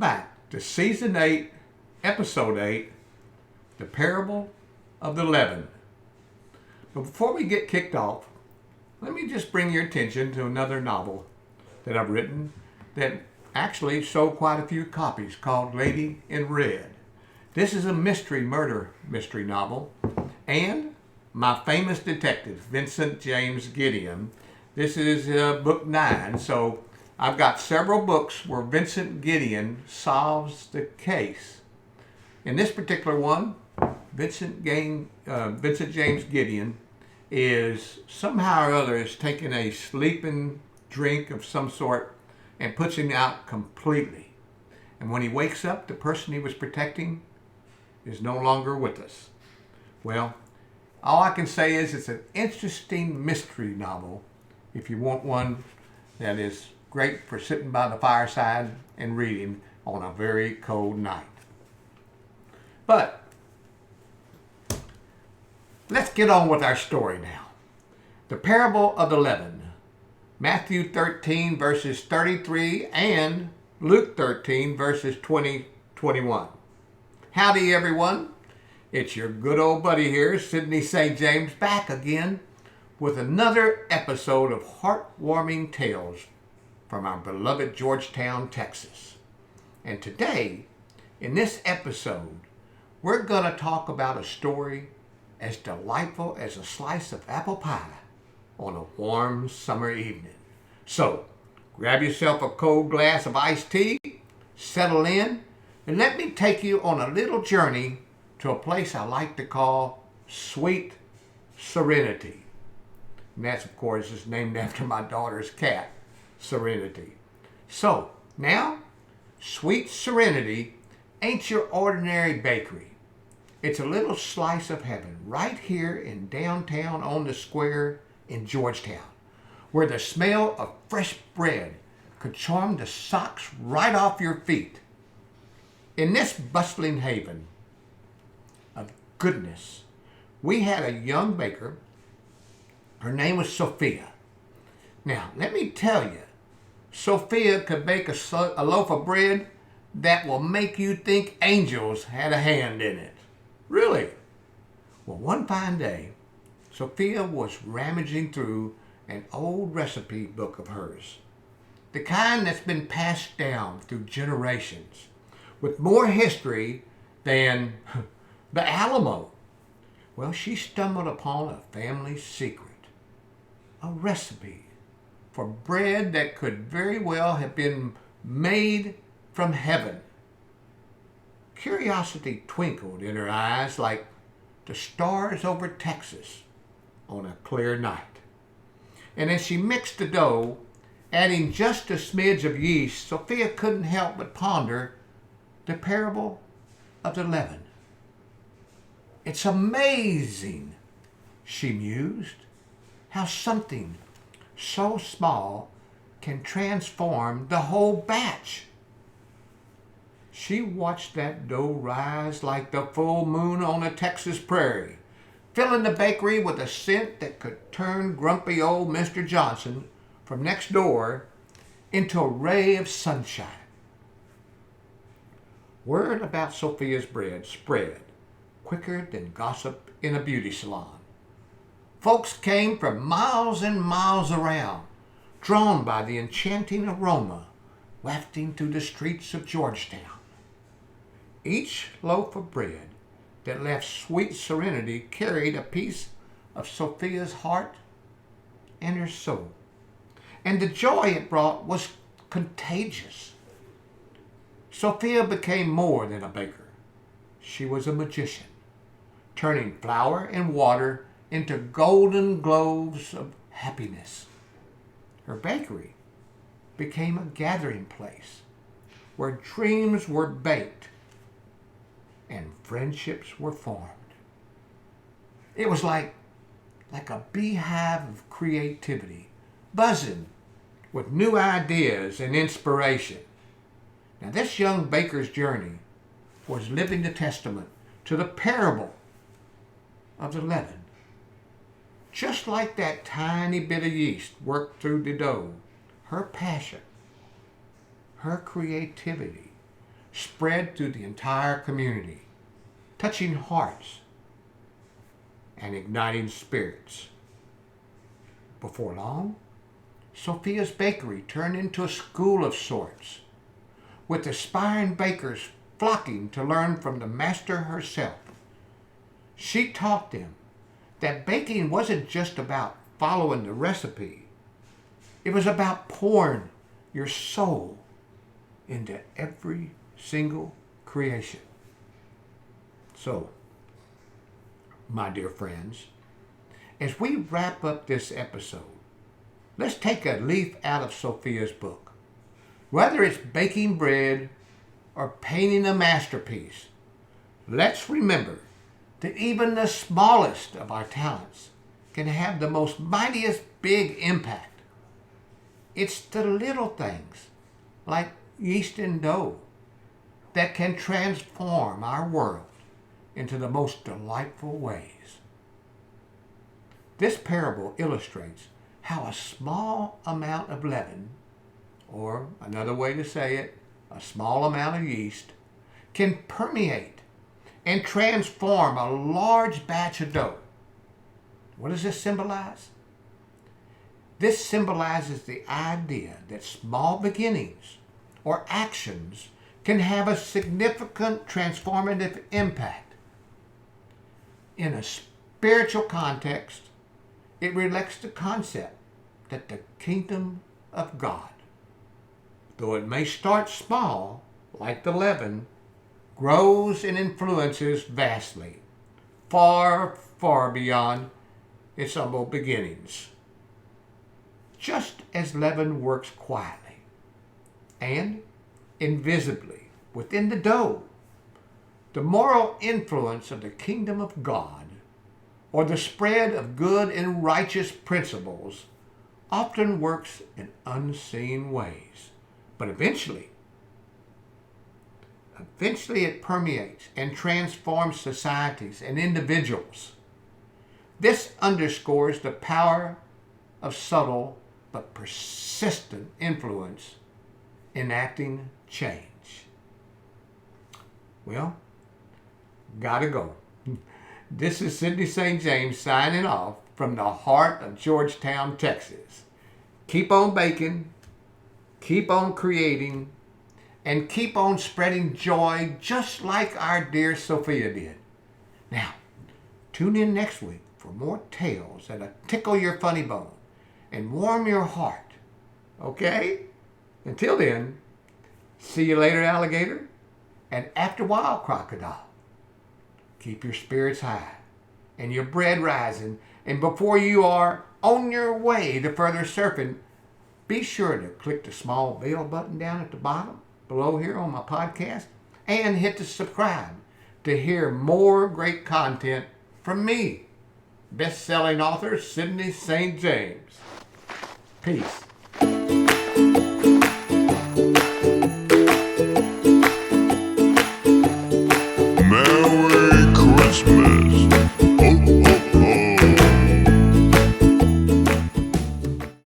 back to Season 8, Episode 8, The Parable of the Leaven. But before we get kicked off, let me just bring your attention to another novel that I've written that actually sold quite a few copies, called Lady in Red. This is a murder mystery novel, and my famous detective, Vincent James Gideon. This is book 9, so I've got several books where Vincent Gideon solves the case. In this particular one, Vincent James Gideon is somehow or other is taking a sleeping drink of some sort and puts him out completely. And when he wakes up, the person he was protecting is no longer with us. Well, all I can say is it's an interesting mystery novel if you want one that is great for sitting by the fireside and reading on a very cold night. But let's get on with our story now. The Parable of the Leaven. Matthew 13 verses 33 and Luke 13 verses 20-21. Howdy everyone. It's your good old buddy here, Sidney St. James, back again with another episode of heartwarming tales from our beloved Georgetown, Texas. And today, in this episode, we're going to talk about a story as delightful as a slice of apple pie on a warm summer evening. So, grab yourself a cold glass of iced tea, settle in, and let me take you on a little journey to a place I like to call Sweet Serenity. And that's, of course, is named after my daughter's cat, Serenity. So, now, Sweet Serenity ain't your ordinary bakery. It's a little slice of heaven right here in downtown on the square in Georgetown, where the smell of fresh bread could charm the socks right off your feet. In this bustling haven of goodness, we had a young baker. Her name was Sophia. Now, let me tell you, Sophia could bake a loaf of bread that will make you think angels had a hand in it. Really? Well, one fine day, Sophia was rummaging through an old recipe book of hers, the kind that's been passed down through generations, with more history than the Alamo. Well, she stumbled upon a family secret, a recipe for bread that could very well have been made from heaven. Curiosity twinkled in her eyes like the stars over Texas on a clear night. And as she mixed the dough, adding just a smidge of yeast, Sophia couldn't help but ponder the parable of the leaven. It's amazing, she mused, how something so small can transform the whole batch. She watched that dough rise like the full moon on a Texas prairie, filling the bakery with a scent that could turn grumpy old Mr. Johnson from next door into a ray of sunshine. Word about Sophia's bread spread quicker than gossip in a beauty salon. Folks came from miles and miles around, drawn by the enchanting aroma wafting through the streets of Georgetown. Each loaf of bread that left Sweet Serenity carried a piece of Sophia's heart and her soul. And the joy it brought was contagious. Sophia became more than a baker. She was a magician, turning flour and water into golden globes of happiness. Her bakery became a gathering place where dreams were baked and friendships were formed. It was like a beehive of creativity, buzzing with new ideas and inspiration. Now, this young baker's journey was living the testament to the parable of the leaven. Just like that tiny bit of yeast worked through the dough, her passion, her creativity spread through the entire community, touching hearts and igniting spirits. Before long, Sophia's bakery turned into a school of sorts, with aspiring bakers flocking to learn from the master herself. She taught them that baking wasn't just about following the recipe. It was about pouring your soul into every single creation. So, my dear friends, as we wrap up this episode, let's take a leaf out of Sophia's book. Whether it's baking bread or painting a masterpiece, let's remember that even the smallest of our talents can have the most mightiest big impact. It's the little things, like yeast and dough, that can transform our world into the most delightful ways. This parable illustrates how a small amount of leaven, or another way to say it, a small amount of yeast, can permeate and transform a large batch of dough. What does this symbolize? This symbolizes the idea that small beginnings or actions can have a significant transformative impact. In a spiritual context, it reflects the concept that the kingdom of God, though it may start small, like the leaven, grows and influences vastly, far, far beyond its humble beginnings. Just as leaven works quietly and invisibly within the dough, the moral influence of the kingdom of God, or the spread of good and righteous principles, often works in unseen ways. But eventually it permeates and transforms societies and individuals. This underscores the power of subtle but persistent influence enacting change. Well, gotta go. This is Sidney St. James signing off from the heart of Georgetown, Texas. Keep on baking, keep on creating, and keep on spreading joy just like our dear Sophia did. Now, tune in next week for more tales that'll tickle your funny bone and warm your heart. Okay? Until then, see you later, alligator, and after a while, crocodile. Keep your spirits high and your bread rising, and before you are on your way to further surfing, be sure to click the small bell button down at the bottom below here on my podcast and hit the subscribe to hear more great content from me, best-selling author Sidney St. James. Peace.